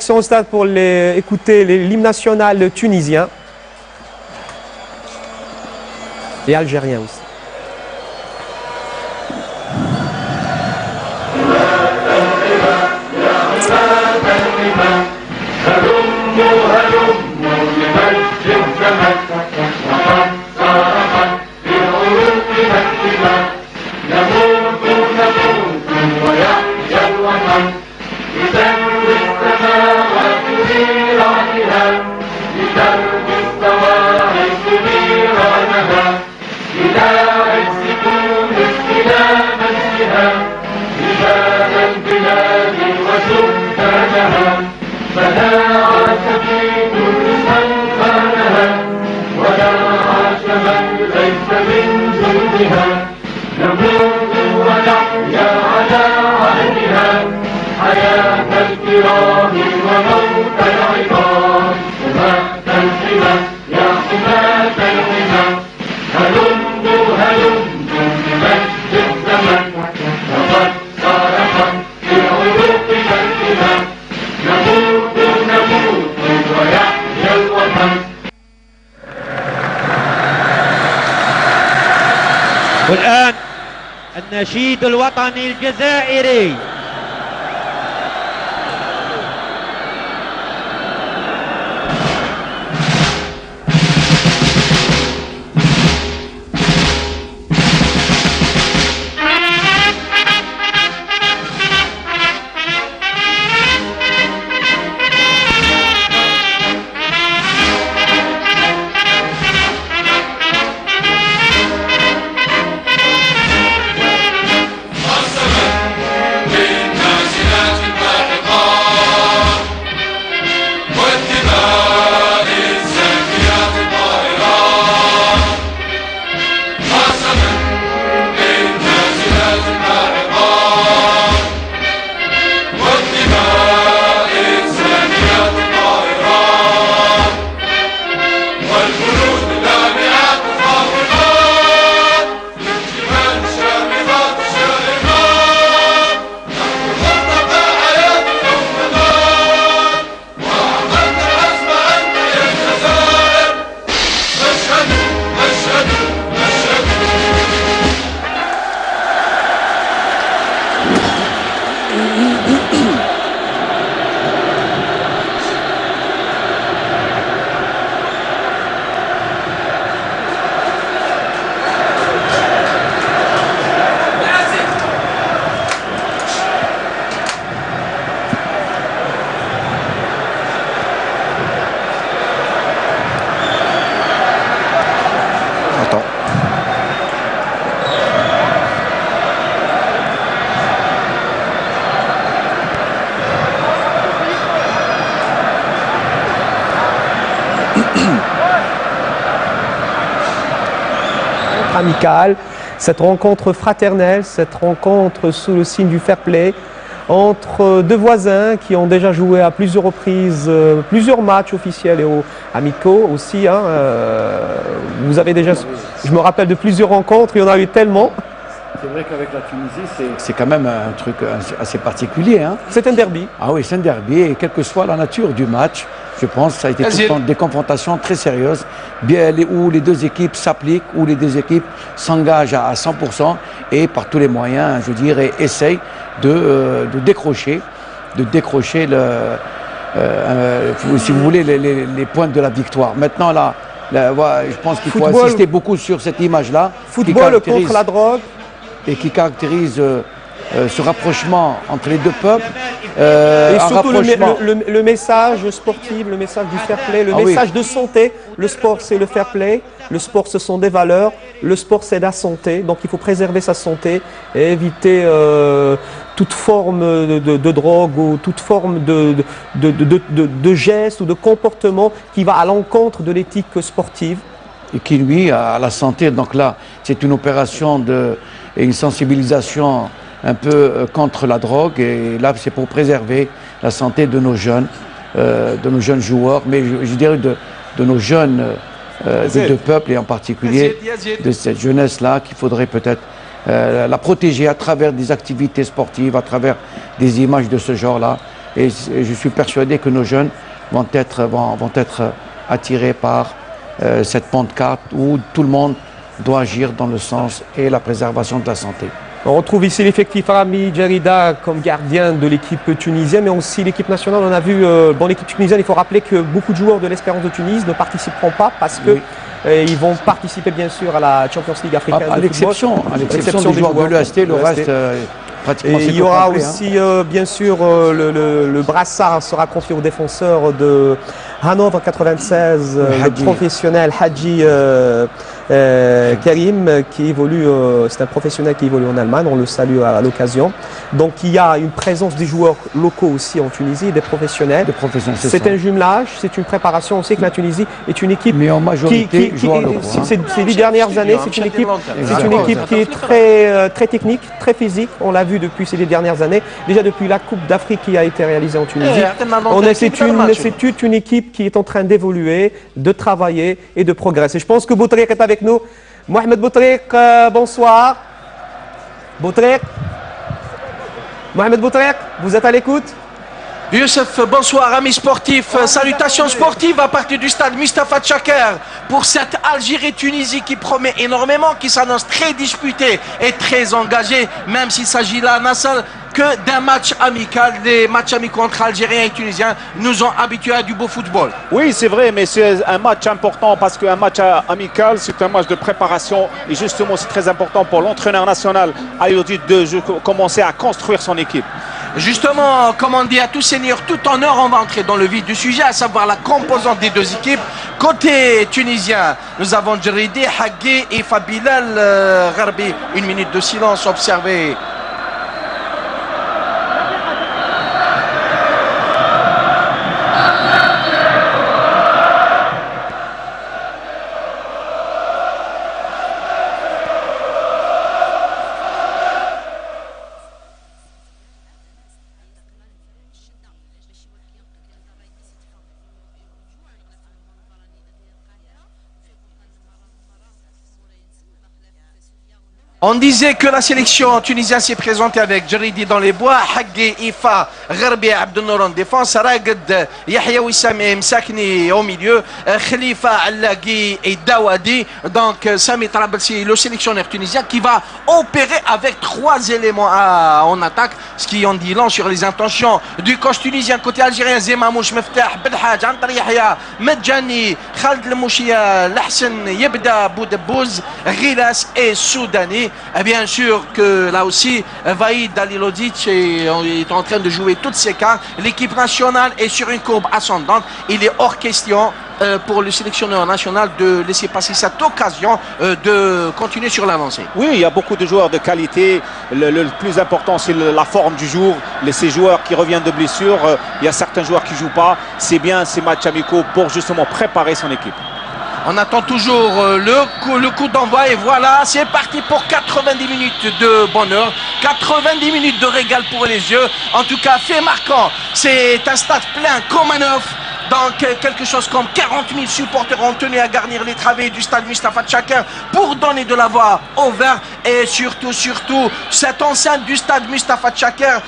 Direction au stade pour écouter l'hymne national tunisien et algérien aussi. والآن النشيد الوطني الجزائري. Amicale, cette rencontre fraternelle, cette rencontre sous le signe du fair play entre deux voisins qui ont déjà joué à plusieurs reprises, plusieurs matchs officiels et amicaux aussi. Hein, vous avez déjà, je me rappelle de plusieurs rencontres, il y en a eu tellement. C'est vrai qu'avec la Tunisie, c'est quand même un truc assez particulier. Hein. C'est un derby. Ah oui, c'est un derby et quelle que soit la nature du match, je pense que ça a été tout le temps des confrontations très sérieuses, où les deux équipes s'appliquent, où les deux équipes s'engagent à 100% et par tous les moyens, je dirais, essayent de décrocher si vous voulez, les points de la victoire. Maintenant, là, je pense qu'il faut insister beaucoup sur cette image-là. Football contre la drogue. Et qui caractérise ce rapprochement entre les deux peuples. Et surtout le message sportif, le message du fair play, le message de santé. Le sport, c'est le fair play. Le sport, ce sont des valeurs. Le sport, c'est la santé. Donc, il faut préserver sa santé et éviter toute forme de drogue ou toute forme de geste ou de comportement qui va à l'encontre de l'éthique sportive. Et qui nuit à la santé. Donc là, c'est une opération et une sensibilisation un peu contre la drogue. Et là, c'est pour préserver la santé de nos jeunes joueurs, mais je dirais de nos jeunes des deux peuples, et en particulier de cette jeunesse-là, qu'il faudrait peut-être la protéger à travers des activités sportives, à travers des images de ce genre-là, Et je suis persuadé que nos jeunes vont être attirés par cette pancarte où tout le monde doit agir dans le sens et la préservation de la santé. On retrouve ici l'effectif Rami Djerida comme gardien de l'équipe tunisienne, mais aussi l'équipe nationale. On a vu dans l'équipe tunisienne, il faut rappeler que beaucoup de joueurs de l'Espérance de Tunis ne participeront pas parce que ils vont participer bien sûr à la Champions League africaine. À l'exception des joueurs de l'EST, le reste pratiquement c'est. Il y aura aussi bien sûr le brassard sera confié au défenseur de Hanovre 96, le professionnel Hadji Karim, qui évolue, c'est un professionnel qui évolue en Allemagne, on le salue à l'occasion. Donc il y a une présence des joueurs locaux aussi en Tunisie, des professionnels. C'est un jumelage, c'est une préparation. On sait que la Tunisie est une équipe mais en majorité ces 10 dernières années, c'est une équipe qui est très technique, très physique. On l'a vu depuis ces 10 dernières années, déjà depuis la Coupe d'Afrique qui a été réalisée en Tunisie. C'est une équipe qui est en train d'évoluer, de travailler et de progresser. Je pense que Boutrik est avec nous. Mohamed Boutrik, bonsoir. Boutrik. Mohamed Boutrik, vous êtes à l'écoute? Youssef, bonsoir, amis sportifs. Salutations sportives à partir du stade Mustapha Tchaker pour cette Algérie-Tunisie qui promet énormément, qui s'annonce très disputée et très engagée, même s'il s'agit là, Nassal, que d'un match amical. Les matchs amicaux entre Algériens et Tunisiens nous ont habitués à du beau football. Oui, c'est vrai, mais c'est un match important parce qu'un match amical, c'est un match de préparation. Et justement, c'est très important pour l'entraîneur national Ayoudi de commencer à construire son équipe. Justement, comme on dit à tout seigneur, tout honneur, on va entrer dans le vif du sujet, à savoir la composante des deux équipes. Côté tunisien, nous avons Djeridi, Haggi et Fabilal Gharbi. Une minute de silence observé. On disait que la sélection tunisienne s'est présentée avec Djeridi dans les bois, Haggi, Ifa, Gharbi, Abdelnour en défense, Raged, Yahya Wissam et Msakni au milieu, Khalifa, Allaghi et Dawadi. Donc Sami Trabelsi, le sélectionneur tunisien, qui va opérer avec 3 éléments en attaque, ce qui en dit long sur les intentions du coach tunisien. Côté algérien, Zemamouch, Meftah, Belhaj, Antar Yahya, Medjani, Khalid Lemouchia, Lahsen, Yebda, Boudebouz, Ghilas et Soudani. Et bien sûr que là aussi, Vaïd Dalilodic est en train de jouer toutes ses cartes. L'équipe nationale est sur une courbe ascendante. Il est hors question pour le sélectionneur national de laisser passer cette occasion de continuer sur l'avancée. Oui, il y a beaucoup de joueurs de qualité. Le plus important, c'est la forme du jour. Ces joueurs qui reviennent de blessure, il y a certains joueurs qui ne jouent pas. C'est bien ces matchs amicaux pour justement préparer son équipe. On attend toujours le coup d'envoi et voilà, c'est parti pour 90 minutes de bonheur, 90 minutes de régal pour les yeux. En tout cas, fait marquant, c'est un stade plein comme un œuf. Donc quelque chose comme 40 000 supporters ont tenu à garnir les travées du stade Mustapha Tchaker pour donner de la voix au vert. Et surtout, cette enceinte du stade Mustapha Tchaker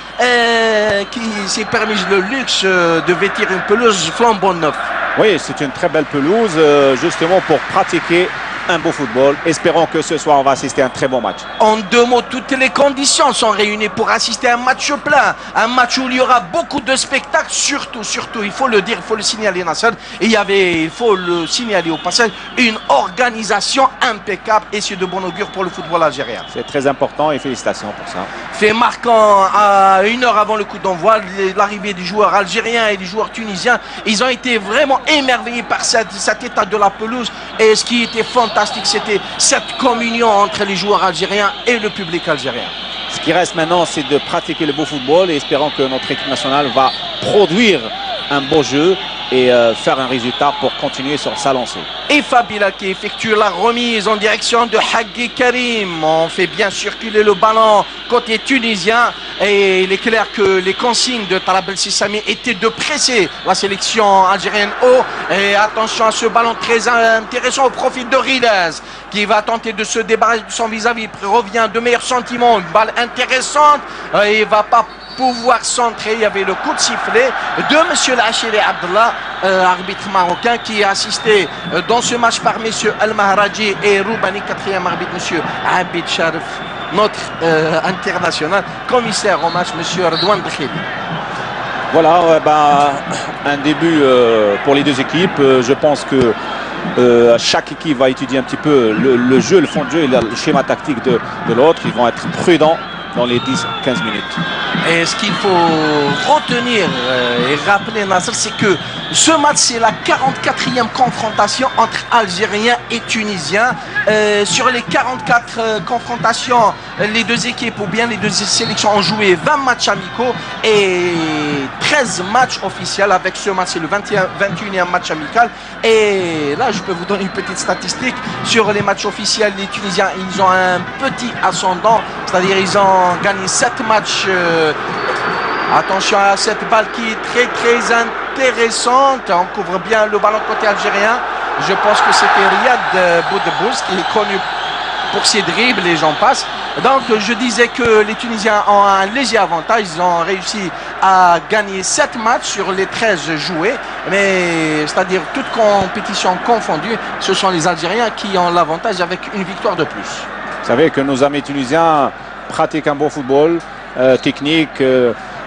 qui s'est permis le luxe de vêtir une pelouse flambant neuve. Oui, c'est une très belle pelouse, justement pour pratiquer un beau football. Espérons que ce soir on va assister à un très bon match. En 2 mots, toutes les conditions sont réunies pour assister à un match plein, un match où il y aura beaucoup de spectacles, surtout, il faut le dire, il faut le signaler, Nasser, il faut le signaler au passage, une organisation impeccable et c'est de bon augure pour le football algérien. C'est très important et félicitations pour ça. Fait marquant à 1 heure avant le coup d'envoi, l'arrivée des joueurs algériens et des joueurs tunisiens, ils ont été vraiment émerveillés par cet état de la pelouse et ce qui était fantastique, c'était cette communion entre les joueurs algériens et le public algérien. Ce qui reste maintenant, c'est de pratiquer le beau football et espérons que notre équipe nationale va produire un beau jeu et faire un résultat pour continuer sur sa lancée. Et Fabila qui effectue la remise en direction de Haggi Karim. On fait bien circuler le ballon côté tunisien et il est clair que les consignes de Trabelsi Sami étaient de presser la sélection algérienne haut. Et attention à ce ballon très intéressant au profit de Rilez qui va tenter de se débarrasser de son vis-à-vis. Il revient de meilleurs sentiments, une balle intéressante. Il va pas pouvoir centrer. Il y avait le coup de sifflet de M. Lachiri Abdallah, arbitre marocain, qui est assisté dans ce match par M. Al-Mahraji et Roubani, quatrième arbitre, M. Abid Sharif, notre international, commissaire au match, M. Redouane Bkhili. Voilà, un début pour les deux équipes. Je pense que chaque équipe va étudier un petit peu le jeu, le fond de jeu et le schéma tactique de l'autre. Ils vont être prudents dans les 10-15 minutes. Et ce qu'il faut retenir et rappeler, Nasser, c'est que ce match, c'est la 44e confrontation entre Algériens et Tunisiens. Sur les 44 confrontations, les deux équipes ou bien les deux sélections ont joué 20 matchs amicaux et 13 matchs officiels. Avec ce match, c'est le 21e match amical. Et là, je peux vous donner une petite statistique. Sur les matchs officiels, les Tunisiens, ils ont un petit ascendant, c'est-à-dire ils ont gagné 7 matchs. Attention à cette balle qui est très très intéressante. On couvre bien le ballon côté algérien. Je pense que c'était Riyad Boudebouz qui est connu pour ses dribbles et j'en passe. Donc je disais que les Tunisiens ont un léger avantage. Ils ont réussi à gagner 7 matchs sur les 13 joués. Mais c'est-à-dire toute compétition confondue, ce sont les Algériens qui ont l'avantage avec une victoire de plus. Vous savez que nos amis tunisiens pratiquent un bon football, technique,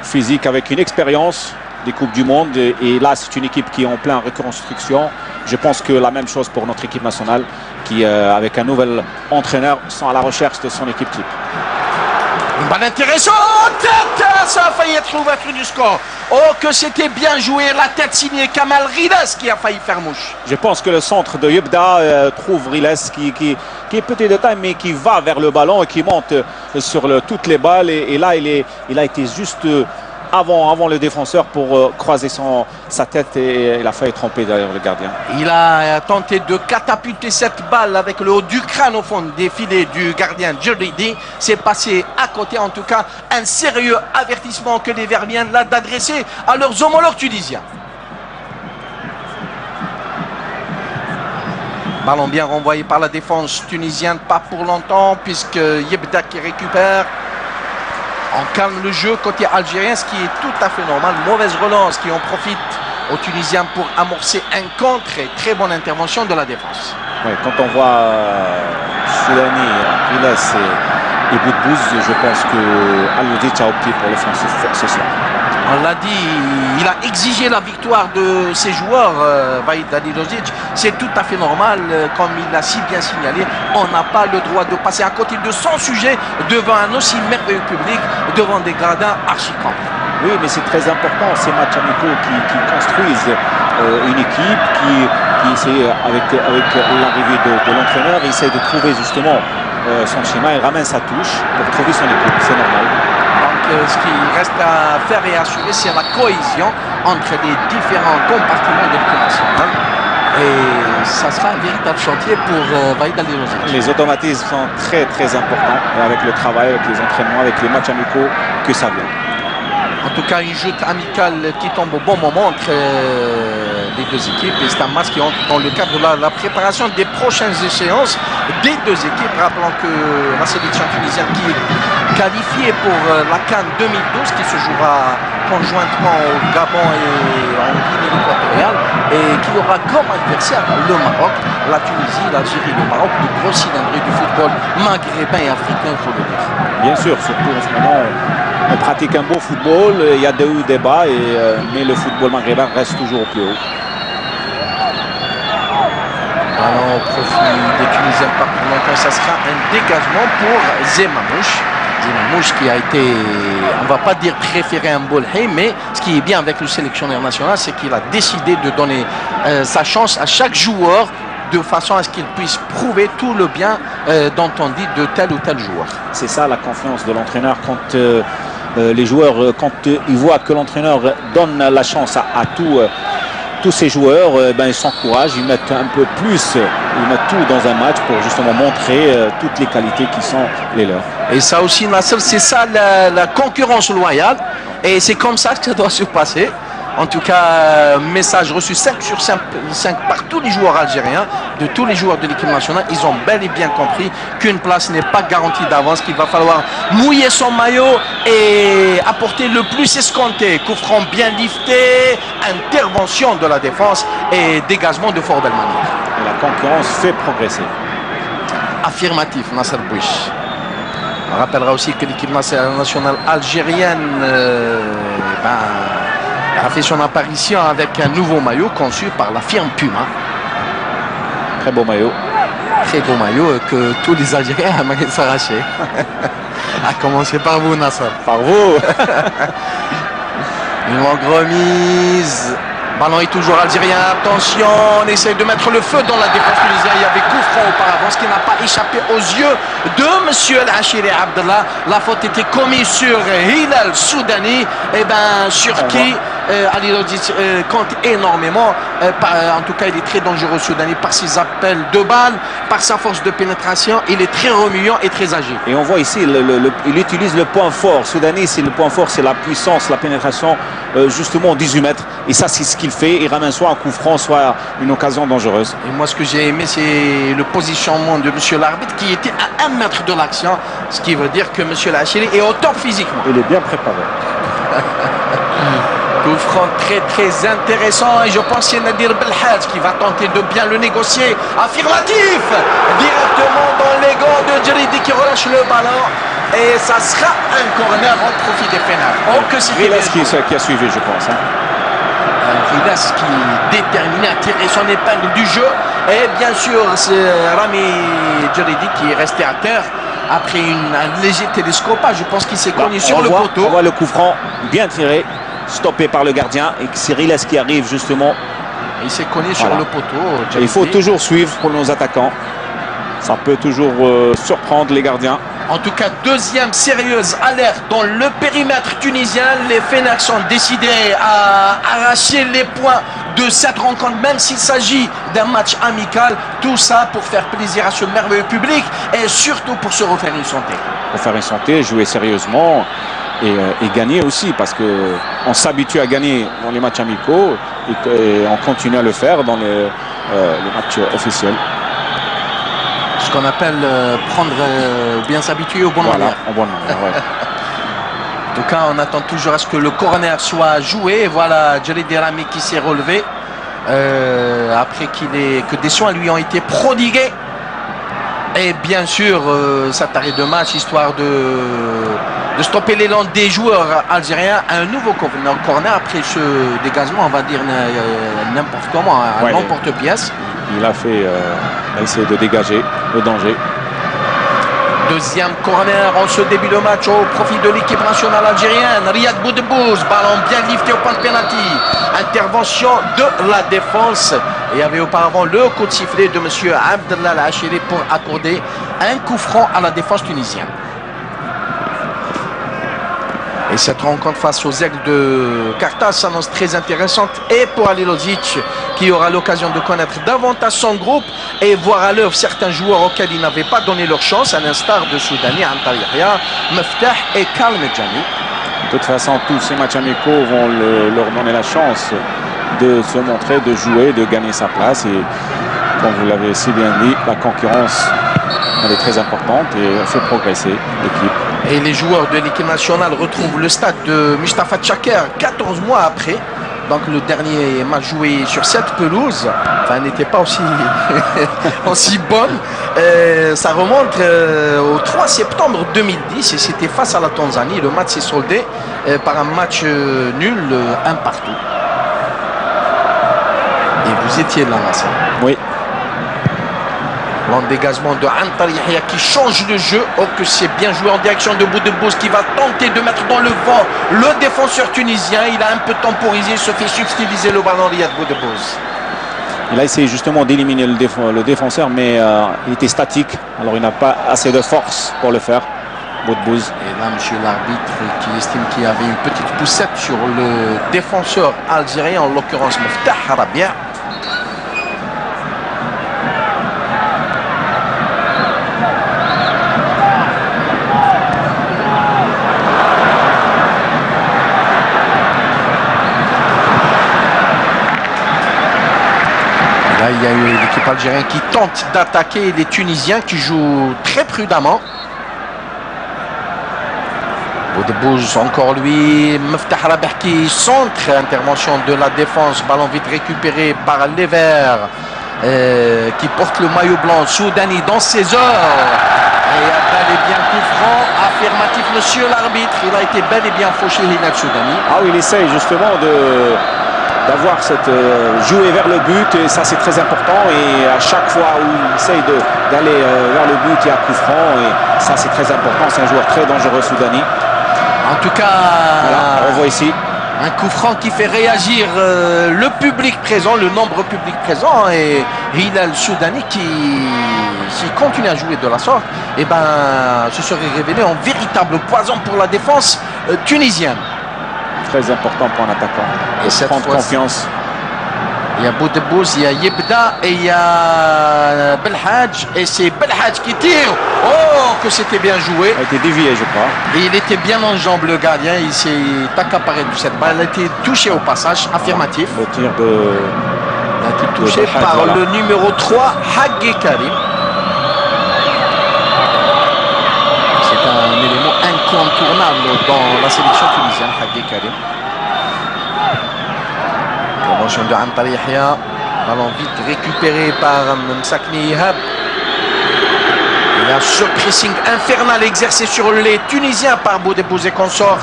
physique, avec une expérience des Coupes du Monde. Et là, c'est une équipe qui est en pleine reconstruction. Je pense que la même chose pour notre équipe nationale qui, avec un nouvel entraîneur, sont à la recherche de son équipe type. Une balle intéressante, ça a failli être l'ouverture du score. Oh, que c'était bien joué, la tête signée Kamal Riles qui a failli faire mouche. Je pense que le centre de Yebda trouve Riles qui est petit de taille mais qui va vers le ballon et qui monte sur toutes les balles. Et là, il a été juste avant le défenseur pour croiser sa tête et il a failli tromper derrière le gardien. Il a tenté de catapulter cette balle avec le haut du crâne au fond des filets du gardien Djeridi. C'est passé à côté, en tout cas un sérieux avertissement que les Verts viennent là d'adresser à leurs homologues tunisiens. Ballon bien renvoyé par la défense tunisienne, pas pour longtemps puisque Yebda qui récupère. On calme le jeu côté algérien, ce qui est tout à fait normal. Mauvaise relance qui en profite aux Tunisiens pour amorcer un contre et très bonne intervention de la défense. Ouais, quand on voit Soulani, Riles et Boudebouz, je pense que Al-Wadic a opté pour l'offensive ce soir. On l'a dit, il a exigé la victoire de ses joueurs, Vahid Halilovic. C'est tout à fait normal, comme il l'a si bien signalé. On n'a pas le droit de passer à côté de son sujet devant un aussi merveilleux public, devant des gradins archi-camps. Oui, mais c'est très important, ces matchs amicaux qui construisent une équipe qui essaie, avec l'arrivée de l'entraîneur, il essaie de trouver justement son schéma, il ramène sa touche pour trouver son équipe, c'est normal. Donc ce qu'il reste à faire et assurer, c'est la cohésion entre les différents compartiments de l'équipe nationale. Et ça sera un véritable chantier pour Vahid Halilovic. Les automatismes sont très très importants et avec le travail, avec les entraînements, avec les matchs amicaux que ça vient. En tout cas, une joute amicale qui tombe au bon moment entre les deux équipes. Et c'est un match qui entre dans le cadre de la préparation des prochaines échéances des deux équipes. Rappelons que la sélection tunisienne qui est qualifiée pour la CAN 2012 qui se jouera conjointement au Gabon et en Guinée équatoriale et qui aura comme adversaire le Maroc, la Tunisie, l'Algérie, le Maroc, de gros cylindrés du football maghrébin et africain, il faut le dire. Bien sûr, surtout en ce moment, on pratique un beau football, il y a des hauts et des bas, mais le football maghrébin reste toujours au plus haut. Alors, au profit des Tunisiens par pour longtemps, ça sera un dégagement pour Zemamouche. Zemamouche qui a été, on ne va pas dire préféré un Bolhé, mais ce qui est bien avec le sélectionneur national, c'est qu'il a décidé de donner sa chance à chaque joueur de façon à ce qu'il puisse prouver tout le bien d'entendu de tel ou tel joueur. C'est ça la confiance de l'entraîneur quand les joueurs, quand ils voient que l'entraîneur donne la chance à tous ces joueurs, ils s'encouragent, ils mettent un peu plus, ils mettent tout dans un match pour justement montrer toutes les qualités qui sont les leurs. Et ça aussi, Nasser, c'est ça la concurrence loyale et c'est comme ça que ça doit se passer. En tout cas, message reçu 5 sur 5 par tous les joueurs algériens, de tous les joueurs de l'équipe nationale. Ils ont bel et bien compris qu'une place n'est pas garantie d'avance, qu'il va falloir mouiller son maillot et apporter le plus escompté. Coup franc bien lifté, intervention de la défense et dégagement de Fort Belmani. Et la concurrence fait progresser. Affirmatif, Nasser Bouich. On rappellera aussi que l'équipe nationale algérienne a fait son apparition avec un nouveau maillot conçu par la firme Puma. Très beau maillot. Très beau maillot que tous les Algériens aimeraient s'arracher. À commencer par vous, Nasser. Par vous. Une longue remise. Ballon est toujours algérien. Attention, on essaye de mettre le feu dans la défense tunisienne. Il y avait coup franc auparavant, ce qui n'a pas échappé aux yeux de monsieur El-Hachiri Abdallah. La faute était commise sur Hilal Soudani, sur qui Ali Lodjic compte énormément. En tout cas, il est très dangereux, Soudani, par ses appels de balles, par sa force de pénétration. Il est très remuant et très agile. Et on voit ici, il utilise le point fort. Soudani, c'est le point fort, c'est la puissance, la pénétration, justement 18 mètres. Et ça, c'est ce qu'il fait. Il ramène soit un coup franc, soit une occasion dangereuse. Et moi, ce que j'ai aimé, c'est le positionnement de monsieur l'arbitre qui était à 1 mètre de l'action. Ce qui veut dire que monsieur El-Hachiri est au top physiquement. Il est bien préparé. Coup franc très très intéressant et je pense que c'est Nadir Belhadj qui va tenter de bien le négocier. Affirmatif, directement dans les gants de Djeridi qui relâche le ballon et ça sera un corner au profit des Fénards. Oh que c'était bien joué. Qui a suivi, je pense. Ridas qui est déterminé à tirer son épingle du jeu et bien sûr c'est Rami Djeridi qui est resté à terre après un léger télescopage. Je pense qu'il s'est cogné sur le poteau. On voit le coup franc bien tiré, stoppé par le gardien et c'est Riles qui arrive justement. Il s'est cogné sur le poteau. Il faut toujours suivre pour nos attaquants. Ça peut toujours surprendre les gardiens. En tout cas, deuxième sérieuse alerte dans le périmètre tunisien. Les Fénards sont décidés à arracher les points de cette rencontre, même s'il s'agit d'un match amical. Tout ça pour faire plaisir à ce merveilleux public et surtout pour se refaire une santé. Pour faire une santé, jouer sérieusement et gagner aussi, parce qu'on s'habitue à gagner dans les matchs amicaux et on continue à le faire dans les matchs officiels. Ce qu'on appelle prendre ou bien s'habituer au bon manière. En bonne manière, ouais. En tout cas, on attend toujours à ce que le corner soit joué. Et voilà, Djeridi Rami qui s'est relevé après que des soins lui ont été prodigués. Et bien sûr, cet arrêt de match, histoire de stopper l'élan des joueurs algériens. Un nouveau corner après ce dégagement, on va dire n'importe comment, un n'importe-pièce. Il a essayé de dégager le danger. Deuxième corner en ce début de match au profit de l'équipe nationale algérienne. Riyad Boudebouz, ballon bien lifté au point de pénalty. Intervention de la défense. Et il y avait auparavant le coup de sifflet de M. Abdallah El-Hachiri pour accorder un coup franc à la défense tunisienne. Et cette rencontre face aux Aigles de Carthage s'annonce très intéressante. Et pour Ali Lodjic, qui aura l'occasion de connaître davantage son groupe et voir à l'œuvre certains joueurs auxquels il n'avait pas donné leur chance, à l'instar de Soudani, Antar Yahya, Meftah et Karl Medjani. De toute façon, tous ces matchs amicaux vont leur donner la chance de se montrer, de jouer, de gagner sa place. Et comme vous l'avez si bien dit, la concurrence elle est très importante et fait progresser l'équipe. Et les joueurs de l'équipe nationale retrouvent le stade de Mustafa Tchaker 14 mois après. Donc le dernier match joué sur cette pelouse, n'était pas aussi bonne. Ça remonte au 3 septembre 2010 et c'était face à la Tanzanie. Le match s'est soldé par un match nul, un partout. Et vous étiez là, Nasser. Oui. L'endégagement de Antar Yahya qui change le jeu. Oh que c'est bien joué en direction de Boudebouz qui va tenter de mettre dans le vent le défenseur tunisien. Il a un peu temporisé, se fait subtiliser le ballon Riyad Boudebouz. Il a essayé justement d'éliminer le défenseur, mais il était statique. Alors il n'a pas assez de force pour le faire, Boudebouz. Et là, monsieur l'arbitre qui estime qu'il y avait une petite poussette sur le défenseur algérien, en l'occurrence Meftah Rabia. Là, il y a eu l'équipe algérienne qui tente d'attaquer les Tunisiens qui jouent très prudemment. Boudebouz, encore lui. Meftah Rabah qui centre. Intervention de la défense. Ballon vite récupéré par les Verts. Qui porte le maillot blanc soudani dans ses heures. Et il y a bel et bien coup franc. Affirmatif, monsieur l'arbitre. Il a été bel et bien fauché, Hilal Soudani. Ah oui, il essaye justement d'avoir cette jouer vers le but, et ça c'est très important, et à chaque fois où il essaye d'aller vers le but, il y a coup franc, et ça c'est très important. C'est un joueur très dangereux, Soudani. En tout cas, voilà, on voit ici un coup franc qui fait réagir le public présent, le nombre public présent, et Hilal Soudani qui, s'il continue à jouer de la sorte, et se serait révélé en véritable poison pour la défense tunisienne. Très important pour un attaquant. Et cette prendre confiance. Il y a Boudebouz, il y a Yebda et il y a Belhadj. Et c'est Belhadj qui tire. Oh, que c'était bien joué. Il a été dévié, je crois. Et il était bien en jambe, le gardien. Il s'est accaparé de cette balle. Elle a été touchée au passage, affirmatif. Le tir de... Elle a été touchée par voilà, le numéro 3, Hagge Karim. C'est un élément incontournable dans la sélection tunisienne, Hagge Karim. Intervention de Antar Yahya. Ballon vite récupéré par Msakni Ihab. Il y a ce pressing infernal exercé sur les Tunisiens par Boudebouz et consort.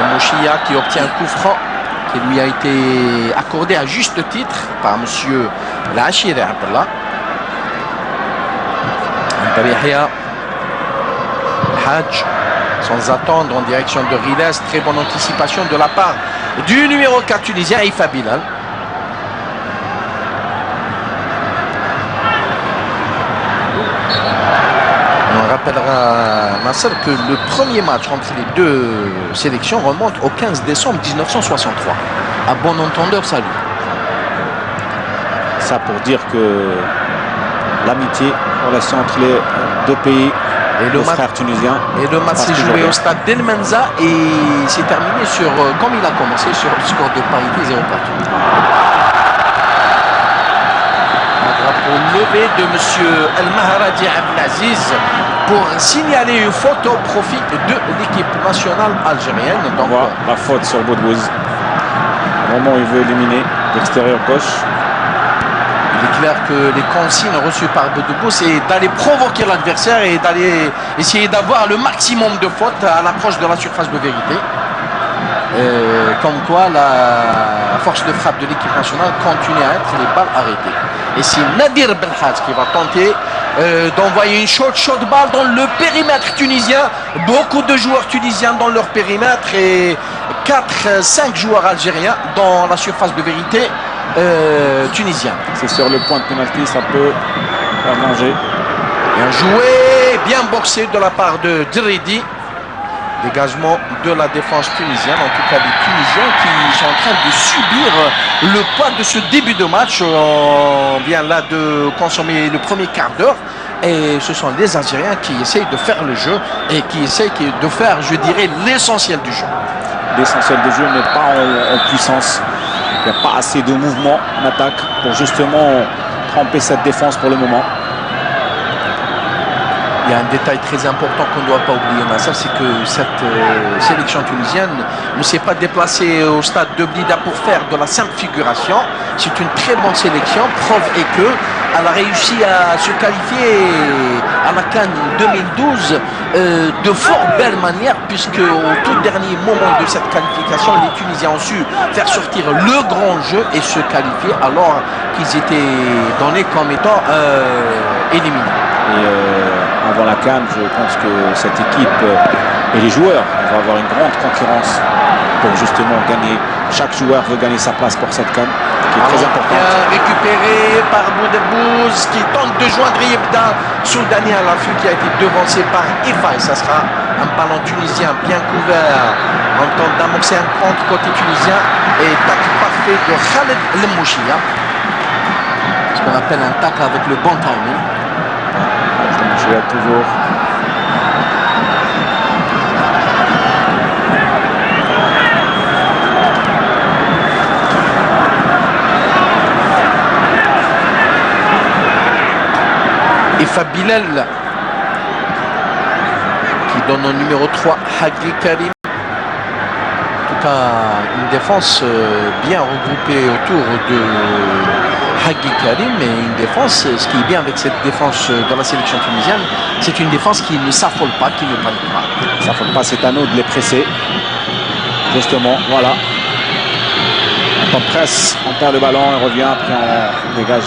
Le Mouchia qui obtient un coup franc qui lui a été accordé à juste titre par monsieur Lachiri Abdallah. Antar Yahya. Hadj. Sans attendre en direction de Riles. Très bonne anticipation de la part du numéro 4 tunisien, Ifa Bilal. On rappellera, Nasser, que le premier match entre les deux sélections remonte au 15 décembre 1963. À bon entendeur, salut. Ça pour dire que l'amitié, relation entre les deux pays, et le frère tunisien. Et le match s'est joué au stade d'El Menza et s'est terminé sur, comme il a commencé, sur le score de parité 0 partout. Un drapeau levé de M. El Maharadi Abdelaziz pour signaler une faute au profit de l'équipe nationale algérienne. Donc, voilà, la faute sur Boudebouz. Au moment où il veut éliminer l'extérieur gauche. Il est clair que les consignes reçues par Boudebouz, c'est d'aller provoquer l'adversaire et d'aller essayer d'avoir le maximum de fautes à l'approche de la surface de vérité. Comme quoi la force de frappe de l'équipe nationale continue à être les balles arrêtées. Et c'est Nadir Belhadj qui va tenter d'envoyer une short balle dans le périmètre tunisien. Beaucoup de joueurs tunisiens dans leur périmètre et 4-5 joueurs algériens dans la surface de vérité tunisienne. C'est sur le point de pénalty, ça peut faire manger. Bien joué, bien boxé de la part de Dridi. Dégagement de la défense tunisienne, en tout cas les Tunisiens qui sont en train de subir le poids de ce début de match. On vient là de consommer le premier quart d'heure et ce sont les Algériens qui essayent de faire le jeu et qui essayent de faire, je dirais, l'essentiel du jeu. L'essentiel du jeu n'est pas en puissance. Il n'y a pas assez de mouvement en attaque pour justement tremper cette défense pour le moment. Il y a un détail très important qu'on ne doit pas oublier, Nasser, c'est que cette sélection tunisienne ne s'est pas déplacée au stade de Blida pour faire de la simple figuration. C'est une très bonne sélection, preuve est qu'elle a réussi à se qualifier à la CAN 2012 de fort belle manière, puisque au tout dernier moment de cette qualification, les Tunisiens ont su faire sortir le grand jeu et se qualifier alors qu'ils étaient donnés comme étant éliminés. Et avant la CAN, je pense que cette équipe et les joueurs vont avoir une grande concurrence pour justement gagner. Chaque joueur veut gagner sa place pour cette CAN, qui est très importante. Bien récupéré par Boudebouz qui tente de joindre Yebda. Soudani à l'affût qui a été devancé par Ifa. Et ça sera un ballon tunisien bien couvert. On tente d'amorcer un contre côté tunisien. Et tacle parfait de Khaled El Mouchia. Ce qu'on appelle un tacle avec le bon timing. Toujours. Khalifa Bilal qui donne au numéro 3 Haggi Karim. En tout cas, une défense bien regroupée autour de Haggi Karim, et une défense, ce qui est bien avec cette défense dans la sélection tunisienne, c'est une défense qui ne s'affole pas, qui ne panique pas. Ne s'affole pas, c'est à nous de les presser. Justement, voilà. On presse, on perd le ballon, on revient, après on dégage.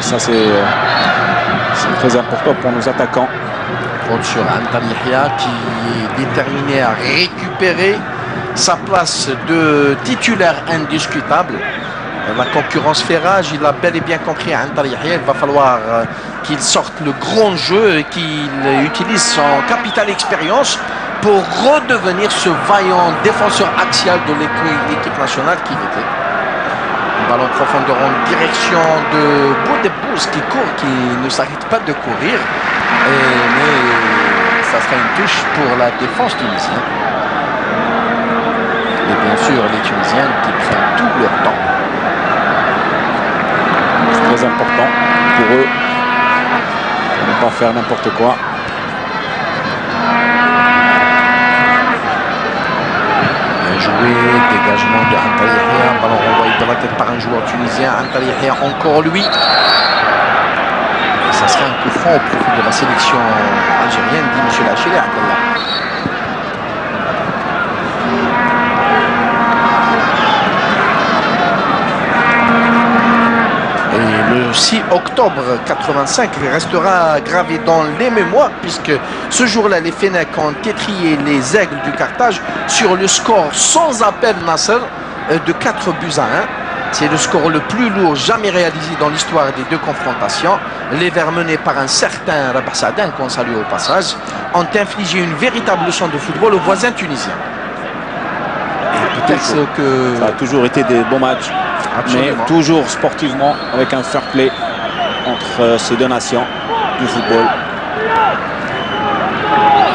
Ça, c'est très important pour nos attaquants. Compte sur Antal Yahya qui est déterminé à récupérer sa place de titulaire indiscutable. La concurrence fait rage, il a bel et bien compris à Antal Yahya. Il va falloir qu'il sorte le grand jeu et qu'il utilise son capital expérience pour redevenir ce vaillant défenseur axial de l'équipe nationale qu'il était. Un ballon profondeur en direction de Boudebouz qui court, qui ne s'arrête pas de courir. Mais ça sera une touche pour la défense tunisienne. Et bien sûr, les Tunisiens qui prennent tout leur temps. C'est très important pour eux de ne pas faire n'importe quoi. Bien joué, dégagement de Antal Yahya, ballon renvoyé de la tête par un joueur tunisien. Antal Yahya encore lui. Et ça sera un coup franc au profit de la sélection algérienne, dit M. Lachili Abdallah. Le 6 octobre 85 restera gravé dans les mémoires, puisque ce jour-là, les Fennecs ont étrié les Aigles du Carthage sur le score sans appel Nasser de 4 buts à 1. C'est le score le plus lourd jamais réalisé dans l'histoire des deux confrontations. Les Verts, menés par un certain Rabah Saadin, qu'on salue au passage, ont infligé une véritable leçon de football aux voisins tunisiens. Et peut-être que... Ça a toujours été des bons matchs. Absolument. Mais toujours sportivement, avec un fair play entre ces deux nations du football.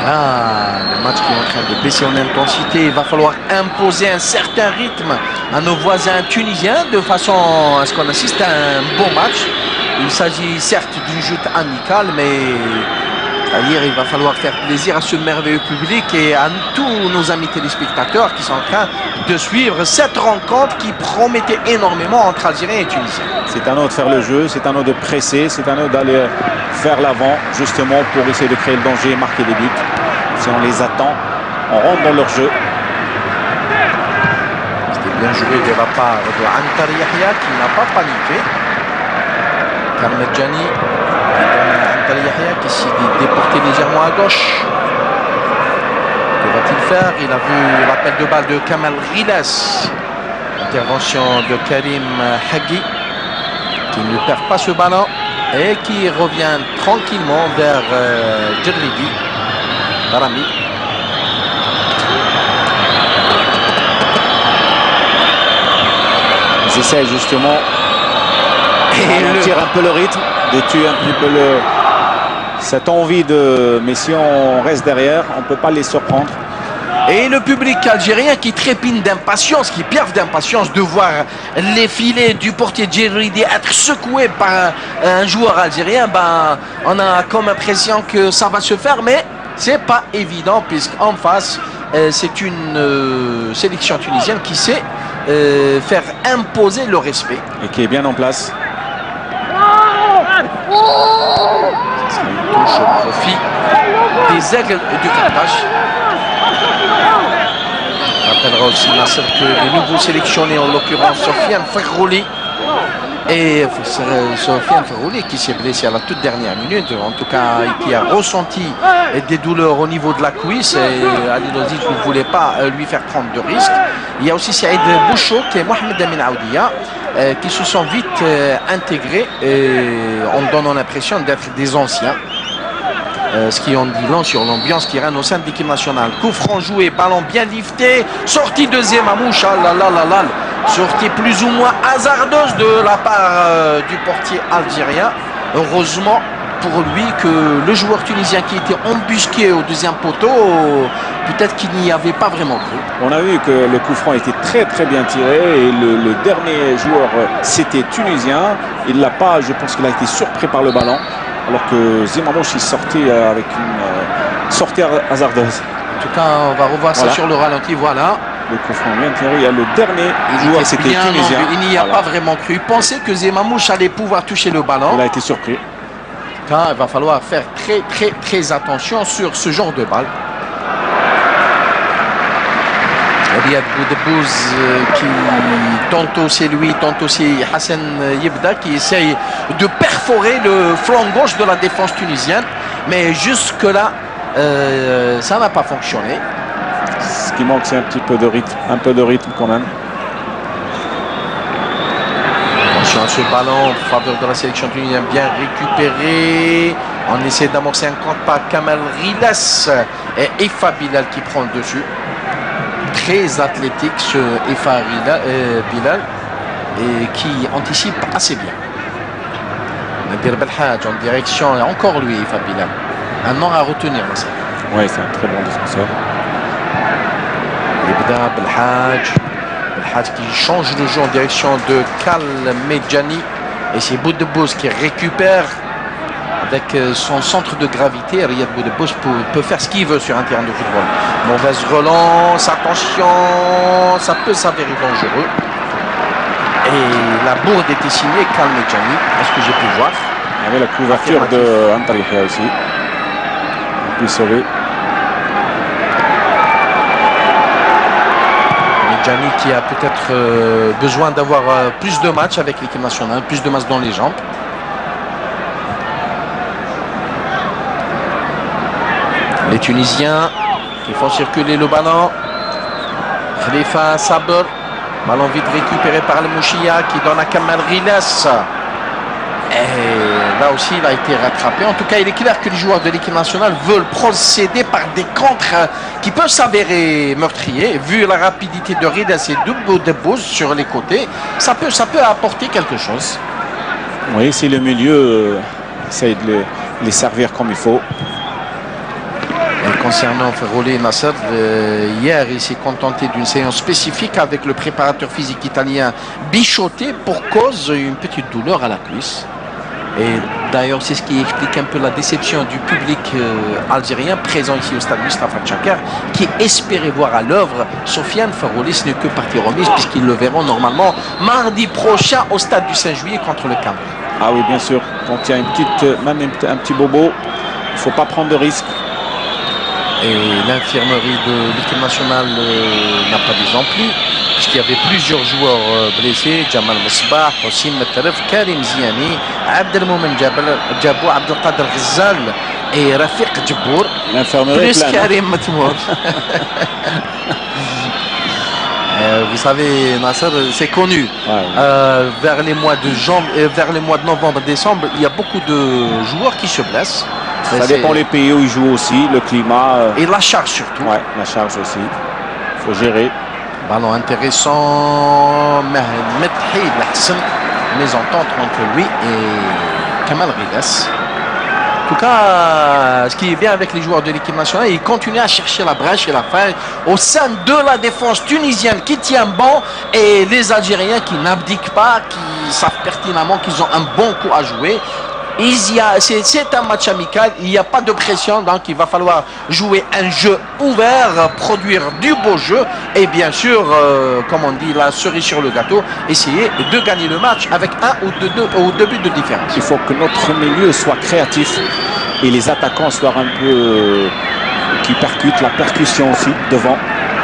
Le match qui est en train de baisser en intensité. Il va falloir imposer un certain rythme à nos voisins tunisiens de façon à ce qu'on assiste à un bon match. Il s'agit certes d'une joute amicale, mais c'est-à-dire il va falloir faire plaisir à ce merveilleux public et à tous nos amis téléspectateurs qui sont en train de suivre cette rencontre qui promettait énormément entre Algériens et Tunisiens. C'est à nous de faire le jeu, c'est à nous de presser, c'est à nous d'aller faire l'avant justement pour essayer de créer le danger et marquer des buts. Si on les attend, on rentre dans leur jeu. C'était bien joué de la part de Antar Yahya qui n'a pas paniqué. Karmedjani Antal Yahya qui s'est déporté légèrement à gauche. Que va-t-il faire? Il a vu l'appel de balle de Kamal Riles. Intervention de Karim Haggi qui ne perd pas ce ballon et qui revient tranquillement vers Djerridi Darami. Ils essaient justement de tirer un peu le rythme, de tuer un petit peu cette envie de... Mais si on reste derrière, on ne peut pas les surprendre. Et le public algérien qui trépigne d'impatience, qui piaffe d'impatience de voir les filets du portier Djerridi être secoués par un joueur algérien. Ben, on a comme impression que ça va se faire, mais c'est pas évident puisqu'en face, c'est une sélection tunisienne qui sait faire imposer le respect. Et qui est bien en place. Ce sera une touche au profit des Aigles du Carthage. On rappellera aussi Nasser que les nouveaux sélectionnés, en l'occurrence Sofiane Ferrouli, et Sofiane Ferrouli qui s'est blessé à la toute dernière minute, en tout cas qui a ressenti des douleurs au niveau de la cuisse, et Ali Lozic ne voulait pas lui faire prendre de risques. Il y a aussi Saïd Bouchouk et Mohamed Amin Aoudia qui se sont vite intégrés en donnant l'impression d'être des anciens. Ce qui en dit long sur l'ambiance qui règne au sein de l'équipe nationale. Coup franc joué, ballon bien lifté, sortie deuxième à Mouche, sortie plus ou moins hasardeuse de la part du portier algérien. Heureusement pour lui que le joueur tunisien qui était embusqué au deuxième poteau, peut-être qu'il n'y avait pas vraiment cru. On a vu que le coup franc était très très bien tiré et le dernier joueur c'était tunisien. Il l'a pas, je pense qu'il a été surpris par le ballon. alors que Zemamouche il sortait avec une sortie hasardeuse. En tout cas, on va revoir ça sur le ralenti. Voilà. Le coup franc bien tiré. Il y a le dernier joueur, c'était tunisien. Il n'y a pas vraiment cru. Il pensait que Zemamouche allait pouvoir toucher le ballon. Il a été surpris. Car il va falloir faire très attention sur ce genre de balle. Riyad Boudebouz qui tantôt c'est lui, tantôt c'est Hassan Yebda qui essaye de perforer le flanc gauche de la défense tunisienne. Mais jusque-là, ça n'a pas fonctionné. Ce qui manque, c'est un petit peu de rythme, quand même. Attention à ce ballon en faveur de la sélection tunisienne, bien récupéré. On essaie d'amorcer un compte par Kamal Rilas et Ifa Bilal qui prend le dessus. Très athlétique ce Ifa Bilal et qui anticipe assez bien. Nadir Belhadj en direction, et encore lui Ifa Bilal. Un nom à retenir là, ça. Oui, c'est un très bon défenseur. Ibda Belhadj qui change le jeu en direction de Kal Medjani et c'est Boudebouz qui récupère avec son centre de gravité. Riyad Boudebouz peut faire ce qu'il veut sur un terrain de football. Mauvaise relance, attention, ça peut s'avérer dangereux. Et la bourde était signée Kal Medjani, est-ce que j'ai pu voir? Il y avait la couverture de Antarihia aussi. On peut sauver. Medjani qui a peut-être besoin d'avoir plus de matchs avec l'équipe nationale, plus de matchs dans les jambes. Les Tunisiens qui font circuler le ballon. Khalifa Sabr. Ballon vite récupéré par le Mouchia qui donne à Kamal Rilas. Et là aussi, il a été rattrapé. En tout cas, il est clair que les joueurs de l'équipe nationale veulent procéder par des contres qui peuvent s'avérer meurtriers. Vu la rapidité de Rilas et de Boudebouz sur les côtés, ça peut apporter quelque chose. Oui, c'est le milieu. Essaye de les servir comme il faut. Et concernant Ferroli Nasser, hier il s'est contenté d'une séance spécifique avec le préparateur physique italien Bichoté pour cause d'une petite douleur à la cuisse. Et d'ailleurs c'est ce qui explique un peu la déception du public algérien présent ici au stade Mustapha Tchaker qui espérait voir à l'œuvre Sofiane Ferroli. Ce n'est que partie remise puisqu'ils le verront normalement mardi prochain au stade du 5 juillet contre le Cameroun. Ah oui, bien sûr, quand il y a même un petit bobo, il ne faut pas prendre de risques. Et l'infirmerie de l'équipe nationale n'a pas désempli, puisqu'il y avait plusieurs joueurs blessés. Jamal Mosbah, Hossein Metaref, Karim Ziani, Abdelmoumen Djabou, Abdelkader Ghazal et Rafiq Djibour. L'infirmerie plus Karim Matmour. Vous savez, Nasser, c'est connu. Ouais. Vers les mois de novembre, décembre, il y a beaucoup de joueurs qui se blessent. Ça dépend les pays où ils jouent aussi, le climat. Et la charge surtout. Ouais, la charge aussi. Il faut gérer. Ballon intéressant. Mehmet Hassan. Mésentente entre lui et Kamal Rilas. En tout cas, ce qui est bien avec les joueurs de l'équipe nationale, ils continuent à chercher la brèche et la faille au sein de la défense tunisienne qui tient bon et les Algériens qui n'abdiquent pas, qui savent pertinemment qu'ils ont un bon coup à jouer. C'est un match amical, il n'y a pas de pression, donc il va falloir jouer un jeu ouvert, produire du beau jeu et bien sûr, comme on dit, la cerise sur le gâteau, essayer de gagner le match avec un ou deux buts de différence. Il faut que notre milieu soit créatif et les attaquants soient un peu qui percutent, la percussion aussi devant.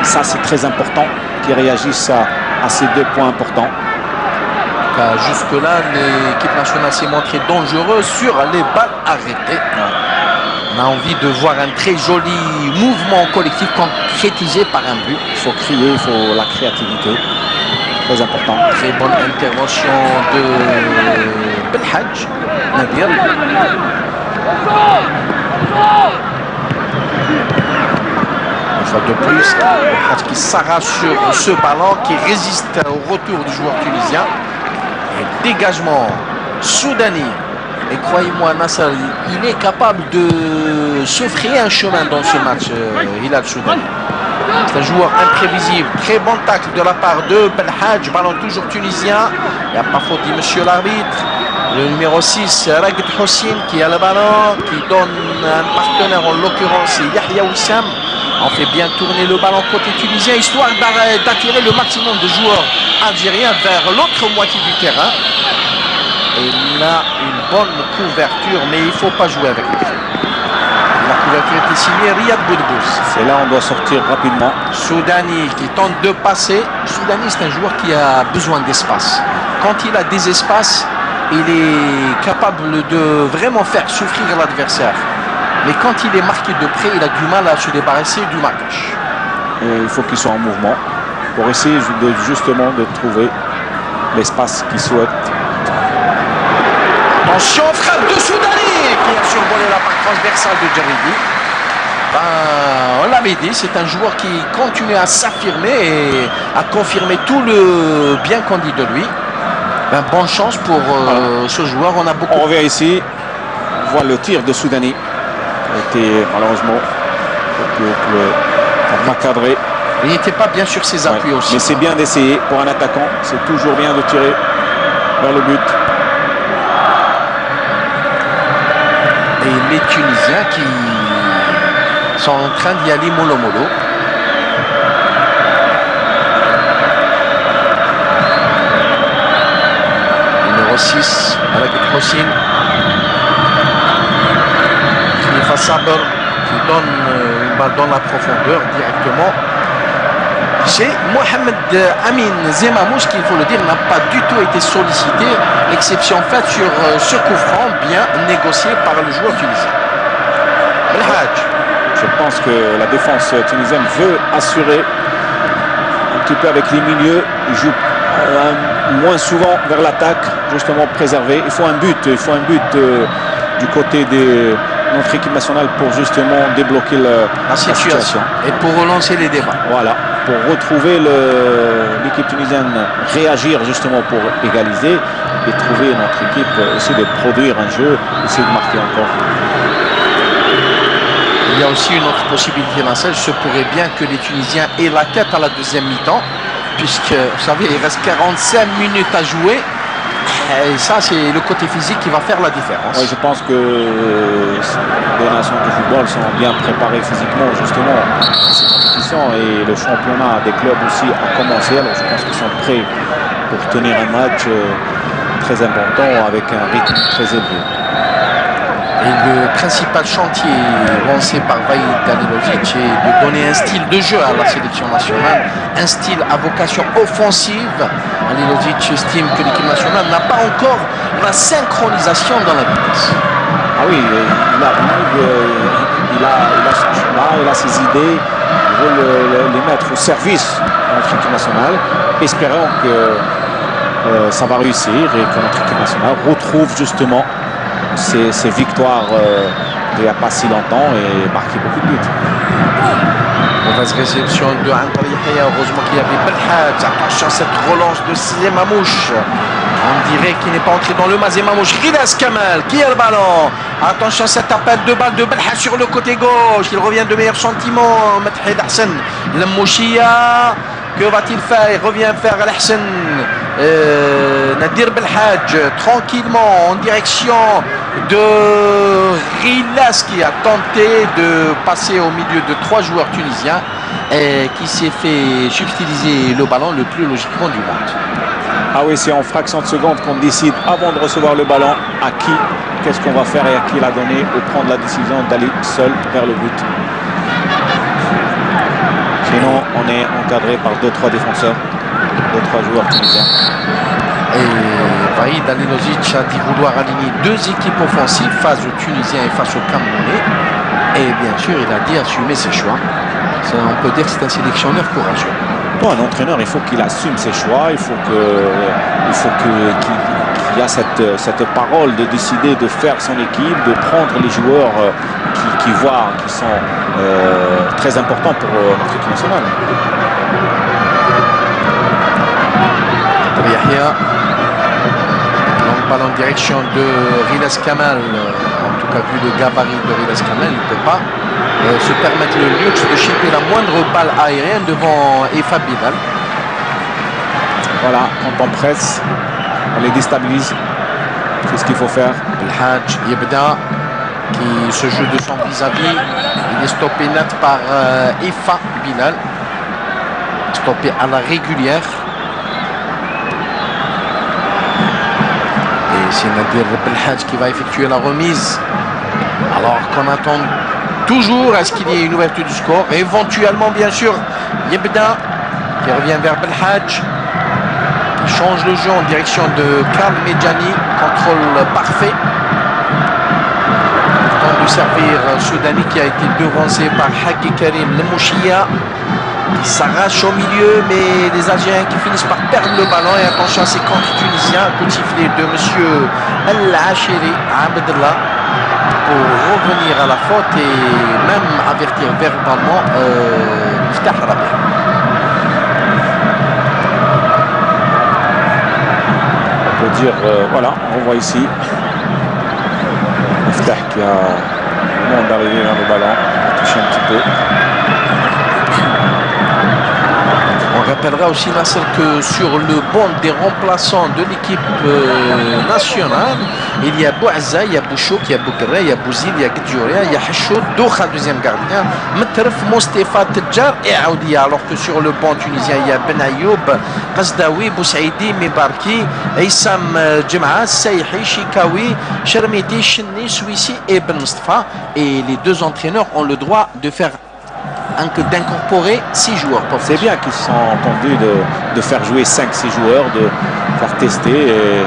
Ça c'est très important, qu'ils réagissent à ces 2 points importants. Jusque-là, l'équipe nationale s'est montrée dangereuse sur les balles arrêtées. On a envie de voir un très joli mouvement collectif concrétisé par un but. Il faut crier, il faut la créativité. Très important. Très bonne intervention de Belhadj, Nadir. Une fois de plus, Belhadj qui s'arrache sur ce ballon, qui résiste au retour du joueur tunisien. Et dégagement soudanais. Et croyez-moi, Nasser, il est capable de se frayer un chemin dans ce match, Hilal Soudani. C'est un joueur imprévisible. Très bon tacle de la part de Belhadj. Ballon toujours tunisien. Il n'y a pas faute, dit monsieur l'arbitre. Le numéro 6, Ragd Hossein, qui a le ballon, qui donne un partenaire, en l'occurrence Yahya Wissam. On fait bien tourner le ballon côté tunisien, histoire d'attirer le maximum de joueurs algériens vers l'autre moitié du terrain. Et là, une bonne couverture, mais il ne faut pas jouer avec les pieds. La couverture était signée Riyad Boudbous. C'est là on doit sortir rapidement. Soudani qui tente de passer. Soudani, c'est un joueur qui a besoin d'espace. Quand il a des espaces, il est capable de vraiment faire souffrir l'adversaire. Mais quand il est marqué de près, il a du mal à se débarrasser du marquage. Il faut qu'il soit en mouvement pour essayer justement de trouver l'espace qu'il souhaite. Attention, frappe de Soudani qui a survolé la part transversale de Djeridi. On l'avait dit, c'est un joueur qui continue à s'affirmer et à confirmer tout le bien qu'on dit de lui. Bonne chance pour ce joueur. On revient ici, on voit le tir de Soudani. Était malheureusement pas cadré. Il n'était pas bien sur ses appuis aussi. Mais c'est bien d'essayer pour un attaquant. C'est toujours bien de tirer vers le but. Et les Tunisiens qui sont en train d'y aller mollo mollo. Numéro 6, Ragd Hossein. Sabr qui donne une balle dans la profondeur directement. Chez Mohamed Amin Zemamouche, qu'il faut le dire, n'a pas du tout été sollicité. Exception faite sur ce coup franc bien négocié par le joueur tunisien. Belhadj. Je pense que la défense tunisienne veut assurer un petit peu avec les milieux. Il joue moins souvent vers l'attaque, justement préserver. Il faut un but du côté de notre équipe nationale pour justement débloquer la situation. Et pour relancer les débats. Voilà, pour retrouver l'équipe tunisienne, réagir justement pour égaliser et trouver notre équipe, essayer de produire un jeu, essayer de marquer encore. Il y a aussi une autre possibilité dans ça. Il se pourrait bien que les Tunisiens aient la tête à la deuxième mi-temps, puisque, vous savez, il reste 45 minutes à jouer. Et ça, c'est le côté physique qui va faire la différence. Ouais, je pense que les nations du football sont bien préparées physiquement, justement, à ces compétitions. Et le championnat des clubs aussi a commencé. Alors, je pense qu'ils sont prêts pour tenir un match très important avec un rythme très élevé. Et le principal chantier lancé par Vahid Halilovic est de donner un style de jeu à la sélection nationale, un style à vocation offensive. Halilovic estime que l'équipe nationale n'a pas encore la synchronisation dans la vitesse. Ah oui, il a ses idées, il veut les mettre au service de notre équipe nationale. Espérons que ça va réussir et que notre équipe nationale retrouve justement ces victoires il n'y a pas si longtemps et marquer beaucoup de buts. Mauvaise réception de André Yahya. Heureusement qu'il y avait Belhadj. Attention à cette relance de Zemamouche. On dirait qu'il n'est pas entré dans le mas. Zemamouche, Rilas Kamal qui a le ballon. Attention à cet appel de balle de Belhadj sur le côté gauche. Il revient de meilleurs sentiments. Medhed Hassan, Lemouchia. Que va-t-il faire? Il revient faire Al-Hassan. Nadir Belhadj tranquillement en direction de Rilas qui a tenté de passer au milieu de 3 joueurs tunisiens et qui s'est fait subtiliser le ballon le plus logiquement du monde. Ah oui, c'est en fraction de seconde qu'on décide avant de recevoir le ballon à qui, qu'est-ce qu'on va faire et à qui la donner ou prendre la décision d'aller seul vers le but. Sinon, on est encadré par 2-3 défenseurs, 2-3 joueurs tunisiens. Et Vahid Halilovic a dit vouloir aligner 2 équipes offensives face aux Tunisiens et face aux Camerounais. Et bien sûr, il a dit assumer ses choix. On peut dire que c'est un sélectionneur courageux. Bon, un entraîneur, il faut qu'il assume ses choix, il faut qu'il y a cette parole de décider de faire son équipe, de prendre les joueurs qui sont très importants pour notre équipe nationale. Yahya, long balle en direction de Rilas Kamal. En tout cas, vu le gabarit de Rilas Kamal, il ne peut pas se permettre le luxe de chipper la moindre balle aérienne devant Efa Bilal. Voilà, quand on presse, on les déstabilise. C'est ce qu'il faut faire. Belhadj Yebda qui se joue de son vis-à-vis. Il est stoppé net par Ifa Bilal. Stoppé à la régulière. Et c'est Nadir Belhadj qui va effectuer la remise. Alors qu'on attend toujours à ce qu'il y ait une ouverture du score. Et éventuellement, bien sûr, Yebda qui revient vers Belhadj. Qui change le jeu en direction de Karl Medjani. Contrôle parfait. De servir Soudani qui a été devancé par Hagi Karim Lemouchia qui s'arrache au milieu, mais les Algériens qui finissent par perdre le ballon. Et attention à ces contre tunisiens, coup de sifflet de monsieur El-Hachiri Abdellah pour revenir à la faute et même avertir verbalement Miftah Rabia. On peut dire, voilà, on voit ici Miftah qui a le moment d'arriver vers le ballon, touché un petit peu. On rappellera aussi, Nasser, que sur le banc des remplaçants de l'équipe nationale, il y a Bouazza, il y a Bouchouk, il y a Boukerre, il y a Bouzil, il y a Gdjouria, il y a Hachoud, Doukha, deuxième gardien, Metref, Mostefa, Tedjar et Aoudia. Alors que sur le banc tunisien, il y a Ben Ayoub, Qasdaoui, Boussaïdi, Mibarki, Issam Djem'a, Saïhi, Chikawi, Chermiti, Chenni, Souissi et Ben Mustafa. Et les deux entraîneurs ont le droit de faire d'incorporer 6 joueurs. C'est bien qu'ils se sont entendus de faire jouer 5-6 joueurs, de faire tester et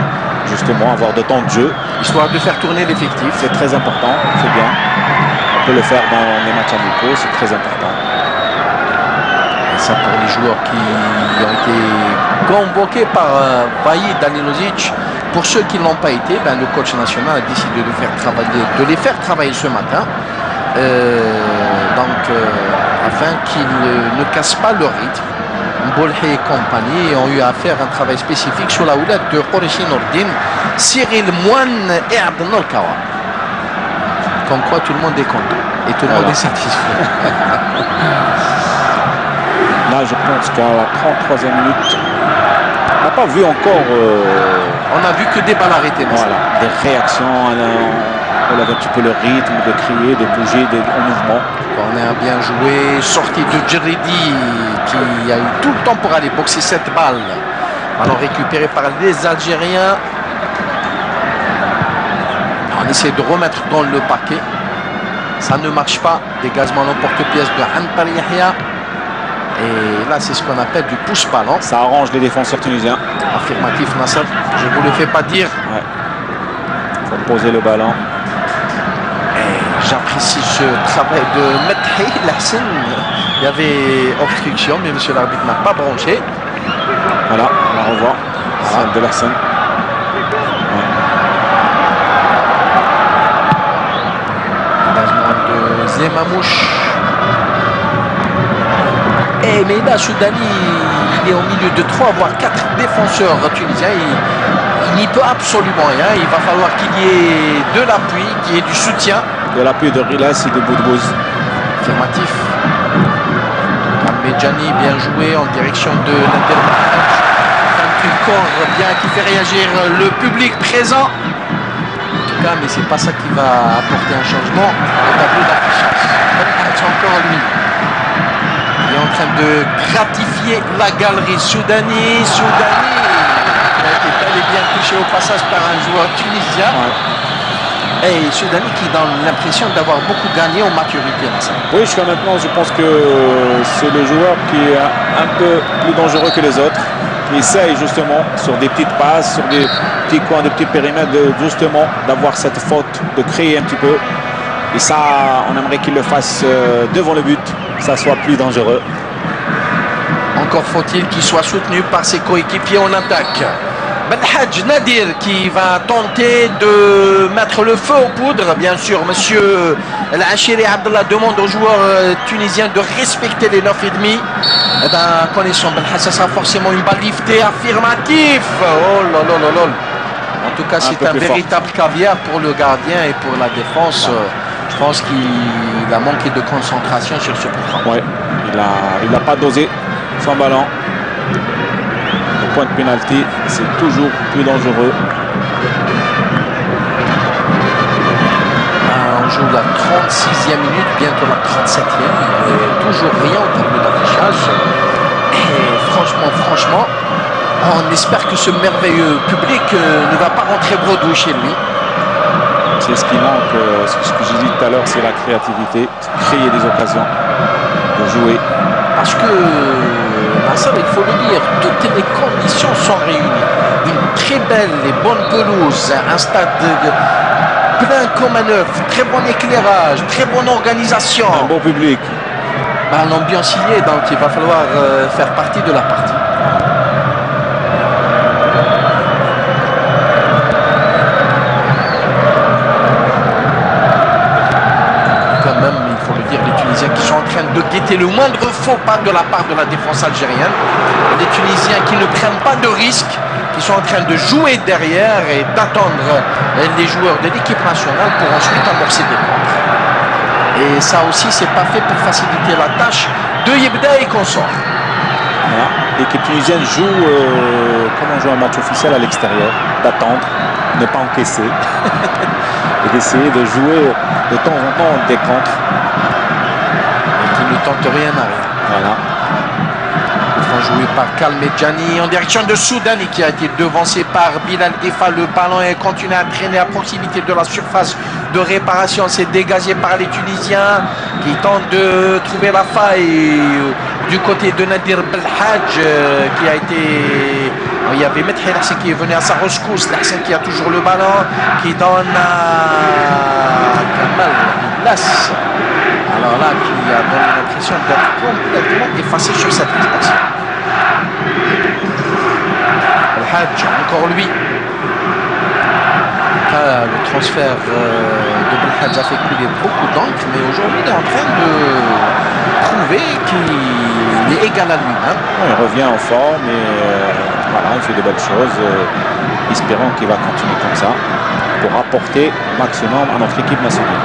justement avoir de temps de jeu. Histoire de faire tourner l'effectif. C'est très important, c'est bien. On peut le faire dans les matchs amicaux, c'est très important. Et ça pour les joueurs qui ont été convoqués par Vaïd Danilovic. Pour ceux qui ne l'ont pas été, le coach national a décidé de les faire travailler ce matin. Afin qu'ils ne cassent pas leur rythme. Mbolhi et compagnie ont eu à faire un travail spécifique sur la houlette de Khoreshi Nordin, Cyril Moine et Abdelnor Kawa. Comme quoi tout le monde est content et tout le monde est satisfait. Là, je pense qu'à la 33e minute, on n'a pas vu encore. On a vu que des balles arrêtées. Voilà, des réactions. On avait un petit peu le rythme de crier, de bouger en mouvement. On a bien joué, sortie de Djeridi qui a eu tout le temps pour aller boxer cette balle. Alors récupérée par les Algériens. On essaie de remettre dans le paquet. Ça ne marche pas. Dégagement l'emporte-pièce de Anpar Yahya. Et là, c'est ce qu'on appelle du pouce-ballon. Ça arrange les défenseurs tunisiens. Affirmatif, Nasser. Je ne vous le fais pas dire. Ouais. Faut poser le ballon. J'apprécie ce travail de Methi Lahsen. Il y avait obstruction, mais monsieur l'arbitre n'a pas branché. Voilà, on la revoit. Celle de Lahsen. Engagement de Zemamouche. Mais là, Soudani, il est au milieu de 3 voire 4 défenseurs tunisiens. Il n'y peut absolument rien. Il va falloir qu'il y ait de l'appui, qu'il y ait du soutien. De l'appui de Riles et de Boudbouz. Affirmatif. Medjani bien joué en direction de Nadir Belhadj. Un corps bien qui fait réagir le public présent. En tout cas, mais c'est pas ça qui va apporter un changement au tableau d'affichage. Belhadj encore lui. Il est en train de gratifier la galerie Soudani. Soudani a été bel et bien touché au passage par un joueur tunisien. Ouais. Et Soudani qui donne l'impression d'avoir beaucoup gagné en maturité. Oui, jusqu'à maintenant, je pense que c'est le joueur qui est un peu plus dangereux que les autres. Qui essaye justement sur des petites passes, sur des petits coins, des petits périmètres, justement d'avoir cette faute, de créer un petit peu. Et ça, on aimerait qu'il le fasse devant le but, que ça soit plus dangereux. Encore faut-il qu'il soit soutenu par ses coéquipiers en attaque. Belhadj Nadir qui va tenter de mettre le feu aux poudres. Bien sûr, monsieur El-Hachiri Abdellah demande aux joueurs tunisiens de respecter les 9,5. Eh bien, connaissant Belhadj, ça sera forcément une balle liftée. Affirmatif. Oh là là là là. En tout cas, c'est un véritable caviar pour le gardien et pour la défense. Je pense qu'il a manqué de concentration sur ce programme. Ouais, il n'a pas dosé son ballon. Le point de pénalty, c'est toujours plus dangereux. joue la 36e minute, bientôt la 37e. Et toujours rien au tableau d'affichage. Et franchement, on espère que ce merveilleux public ne va pas rentrer bredouille chez lui. C'est ce qui manque, ce que j'ai dit tout à l'heure, c'est la créativité, créer des occasions de jouer. Parce que, Nasser, il faut le dire, toutes les conditions sont réunies. Une très belle et bonne pelouse, un stade plein comme un œuf, très bon éclairage, très bonne organisation. Un beau public. L'ambiance y est, donc il va falloir faire partie de la partie. Quand même, il faut le dire, les Tunisiens qui sont en train de guetter le moindre faux pas de la part de la défense algérienne. Les Tunisiens qui ne prennent pas de risques, qui sont en train de jouer derrière et d'attendre les joueurs de l'équipe nationale pour ensuite amorcer des contres. Et ça aussi, c'est pas fait pour faciliter la tâche de Yebda et consort. Voilà. L'équipe tunisienne joue comme on joue un match officiel à l'extérieur, d'attendre, ne pas encaisser et d'essayer de jouer de temps en temps des contres. Et qui ne tente rien à rien. Voilà. Joué par Kalmedjani en direction de Soudani qui a été devancé par Bilal Ifa. Le ballon est continué à traîner à proximité de la surface de réparation. C'est dégagé par les Tunisiens qui tentent de trouver la faille du côté de Nadir Belhadj qui a été... Il y avait Methi Lahsen qui est venu à sa rescousse. Lahsen qui a toujours le ballon, qui donne à Kamal Las. Alors là, qui a donné l'impression d'être complètement effacé sur cette action. Belhadj, encore lui. Le transfert de Belhadj a fait couler beaucoup d'encre, mais aujourd'hui il est en train de prouver qu'il est égal à lui-même. Il revient en forme et voilà, il fait de belles choses. Espérons qu'il va continuer comme ça pour apporter au maximum à notre équipe nationale.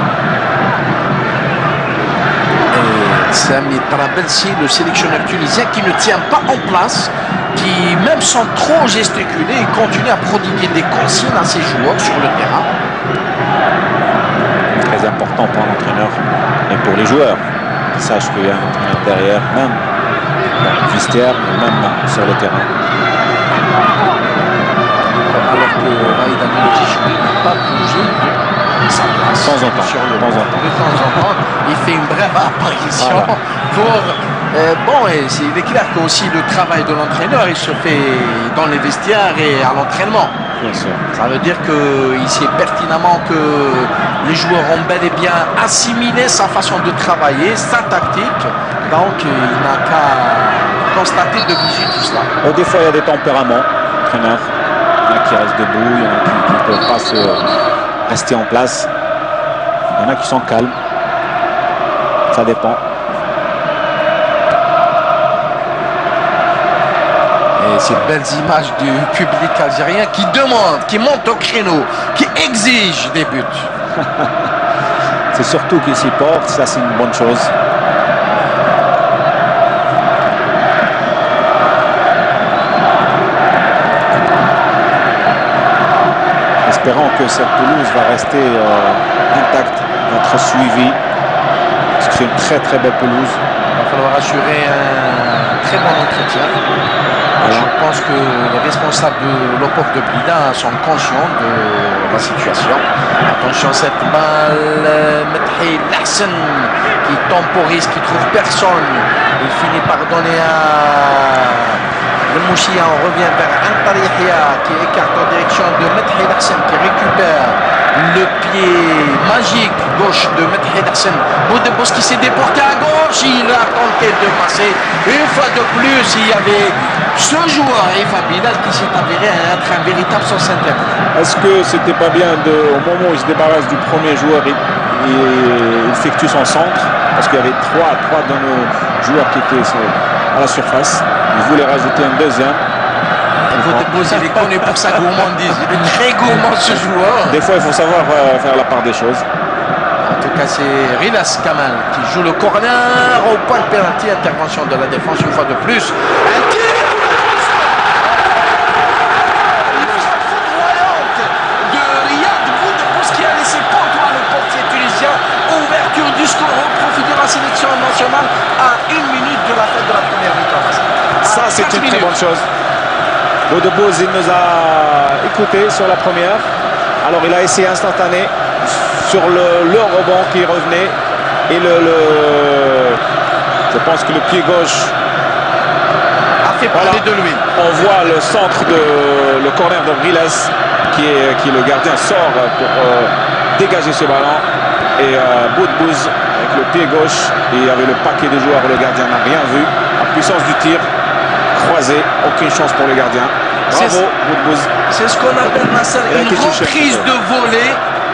Sami Trabelsi, le sélectionneur tunisien qui ne tient pas en place, qui même sans trop gesticuler, continue à prodiguer des consignes à ses joueurs sur le terrain. Très important pour un entraîneur et pour les joueurs. Ils sachent qu'il y a un entraîneur derrière, même vestiaire, même sur le terrain. Alors que Raïd Al-Moujishmi n'a pas bougé de sa place. De temps en temps. Il fait une brève apparition pour... il est clair que aussi le travail de l'entraîneur, il se fait dans les vestiaires et à l'entraînement. Bien sûr. Ça veut dire qu'il sait pertinemment que les joueurs ont bel et bien assimilé sa façon de travailler, sa tactique. Donc il n'a qu'à constater de visu tout cela. Des fois, il y a des tempéraments, entraîneurs. Il y en a qui restent debout, il y en a qui ne peuvent pas se rester en place. Il y en a qui sont calmes. Ça dépend. Et ces belles images du public algérien qui demande, qui monte au créneau, qui exige des buts. C'est surtout qu'ils s'y portent, ça c'est une bonne chose. Espérons que cette pelouse va rester intacte, être suivie. Parce que c'est une très très belle pelouse. Il va falloir assurer un très bon entretien. Voilà. Je pense que les responsables de l'OPOF de Blida sont conscients de la situation. Attention, cette balle, Methi Lahsen qui temporise, qui trouve personne. Il finit par donner à le Mouchia. On revient vers Antar Yahya qui écarte en direction de Methi Lahsen qui récupère le pied magique gauche de Methi Lahsen. Boudebous qui s'est déporté à gauche, il a tenté de passer. Une fois de plus, il y avait ce joueur, Ifa Bilal, qui s'est avéré être un véritable sens interdit. Est-ce que c'était pas bien au moment où il se débarrasse du premier joueur, il effectue son centre? Parce qu'il y avait trois de nos joueurs qui étaient à la surface. Il voulait rajouter un deuxième. Boudebous, il est connu pour sa gourmandise. Il est très gourmand ce joueur. Des fois, il faut savoir faire la part des choses. En tout cas, c'est Rilas Kamal qui joue le corner au point de pénalty. Intervention de la défense une fois de plus. Un tir de Riyad Boudebous qui a laissé pantois le portier tunisien. chose. Boudebouz, il nous a écouté sur la première. Alors il a essayé instantané sur le rebond qui revenait. Et je pense que le pied gauche a fait parler de lui. On voit le centre le corner de Briles qui le gardien sort pour dégager ce ballon. Et Boudebouz avec le pied gauche, et il y avait le paquet de joueurs, le gardien n'a rien vu. La puissance du tir, croisé, aucune chance pour le gardien. Bravo Boudebouz. C'est ce qu'on appelle Nasser, une reprise de volée.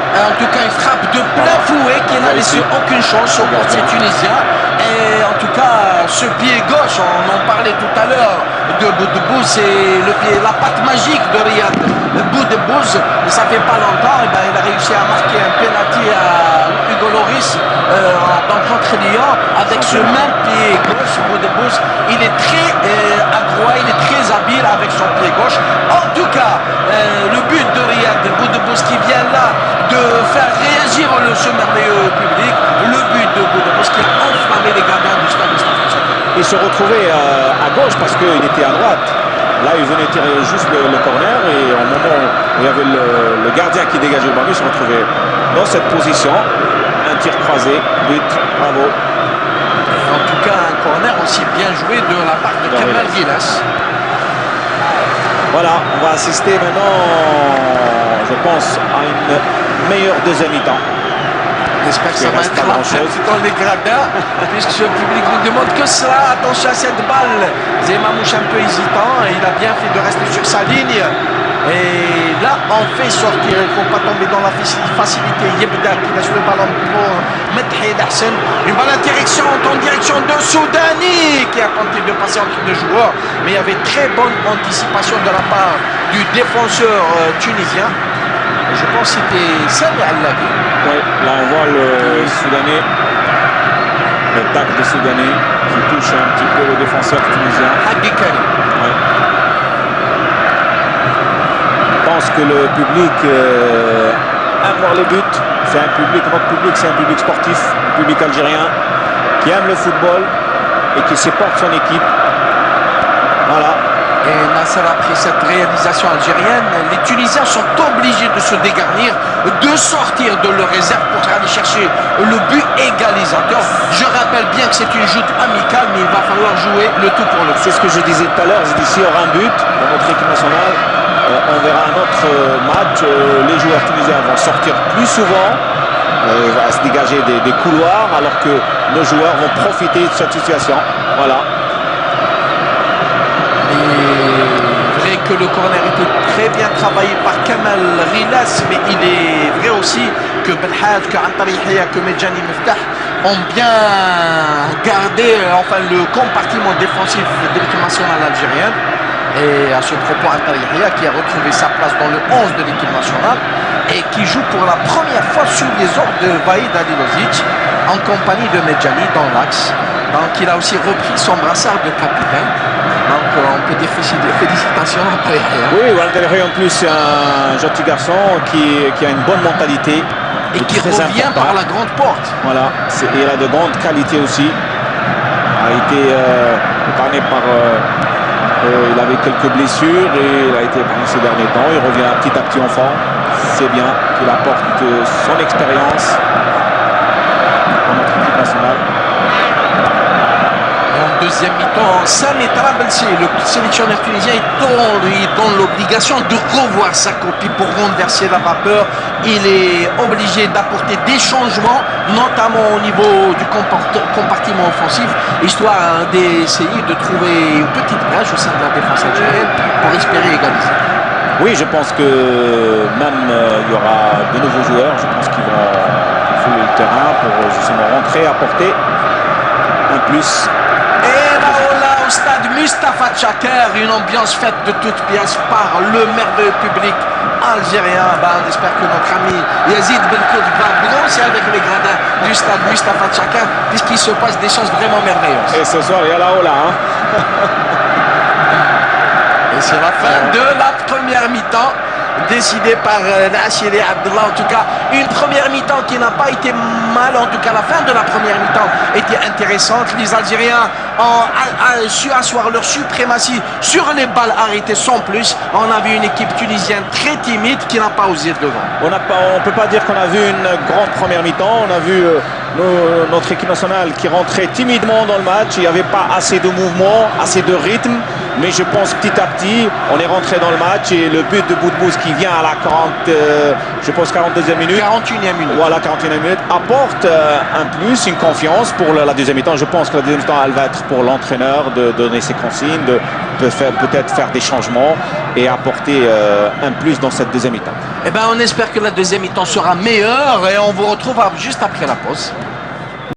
En tout cas, une frappe de plein fouet qui n'a laissé aucune chance au portier tunisien. Et en tout cas, ce pied gauche, on en parlait tout à l'heure de Boudebouz, c'est la patte magique de Riyad Boudebouz. Ça fait pas longtemps, il a réussi à marquer un penalty à Hugo Lloris contre Lyon avec ce même pied gauche. Boudebouz, il est très adroit, il est très habile avec son pied gauche. En tout cas, le but de Riyad Boudebouz qui vient là de faire réagir ce merveilleux public, le but de Boudebouz qui a enflammé les gardiens du stade de Stamford. Il se retrouvait à gauche parce qu'il était à droite. Là, il venait tirer juste le corner, et au moment où il y avait le gardien qui dégageait le ballon, il se retrouvait dans cette position. Un tir croisé, but, bravo. Et en tout cas, un corner aussi bien joué de la part de Kamel Gilas. Voilà, on va assister maintenant, je pense, à une meilleure deuxième mi-temps. J'espère que ça va être dans les gradins, puisque le public nous demande que cela. Attention à cette balle. Zemamouche un peu hésitant, et il a bien fait de rester sur sa ligne. Et là, on fait sortir, il ne faut pas tomber dans la facilité. Yebda qui laisse le ballon pour Medhi Hassan. Une balle en direction de Soudani, qui a tenté de passer entre deux joueurs. Mais il y avait très bonne anticipation de la part du défenseur tunisien. Je pense que c'était Sami Allavi. Oui, là on voit le Soudanais, le tacle de Soudanais qui touche un petit peu le défenseur tunisien. Hagi Karim. Ouais. Je pense que le public aime voir les buts. C'est un public, notre public, c'est un public sportif, un public algérien qui aime le football et qui supporte son équipe. Voilà. Et Nasser, après cette réalisation algérienne, les Tunisiens sont obligés de se dégarnir, de sortir de leur réserve pour aller chercher le but égalisateur. Je rappelle bien que c'est une joute amicale, mais il va falloir jouer le tout pour le tout. C'est ce que je disais tout à l'heure. S'il y aura un but dans notre équipe nationale, on verra un autre match. Les joueurs tunisiens vont sortir plus souvent, va se dégager des couloirs, alors que nos joueurs vont profiter de cette situation. Voilà. Que le corner était très bien travaillé par Kamel Rilas, mais il est vrai aussi que Belhad, que Antari Yahya, que Medjani Miftah ont bien gardé le compartiment défensif de l'équipe nationale algérienne. Et à ce propos, Antari Yahya qui a retrouvé sa place dans le 11 de l'équipe nationale et qui joue pour la première fois sous les ordres de Vaïd Alilozic en compagnie de Medjani dans l'axe. Donc il a aussi repris son brassard de capitaine. Donc on peut dire félicitations à Antari Yahya. Oui, Antari Yahya en plus c'est un gentil garçon qui a une bonne mentalité. Et qui revient par la grande porte. Voilà, il a de grandes qualités aussi. Il a été épargné par... il avait quelques blessures et il a été épargné ces derniers temps. Il revient petit à petit en forme. C'est bien qu'il apporte son expérience dans notre équipe nationale. En deuxième mi-temps, Sami Trabelsi, le sélectionneur tunisien, est dans l'obligation de revoir sa copie pour renverser la vapeur. Il est obligé d'apporter des changements, notamment au niveau du compartiment offensif, histoire d'essayer de trouver une petite brèche au sein de la défense algérienne pour espérer égaliser. Oui, je pense que même il y aura de nouveaux joueurs. Je pense qu'ils vont fouler le terrain pour justement rentrer, apporter un plus. Et là, au stade Mustapha Tchaker, une ambiance faite de toutes pièces par le merveilleux public algérien. On espère que notre ami Yazid Benkoud va bronzer avec les gradins du stade Mustapha Tchaker, puisqu'il se passe des choses vraiment merveilleuses. Et ce soir, il y a la Ola. Et c'est la fin de la première mi-temps. décidé par Nassiri Abdullah. En tout cas, une première mi-temps qui n'a pas été mal. En tout cas, la fin de la première mi-temps était intéressante. Les Algériens ont su asseoir leur suprématie sur les balles arrêtées sans plus. On a vu une équipe tunisienne très timide qui n'a pas osé devant. On ne peut pas dire qu'on a vu une grande première mi-temps. On a vu notre équipe nationale qui rentrait timidement dans le match. Il n'y avait pas assez de mouvement, assez de rythme. Mais je pense petit à petit, on est rentré dans le match et le but de Boudbouz qui vient à la 42e minute. 41e minute. Voilà, 41e minute, apporte un plus, une confiance pour la deuxième mi-temps. Je pense que la deuxième mi-temps, elle va être pour l'entraîneur de donner ses consignes, de peut-être faire des changements et apporter un plus dans cette deuxième mi-temps. Eh bien, on espère que la deuxième mi-temps sera meilleure et on vous retrouve juste après la pause.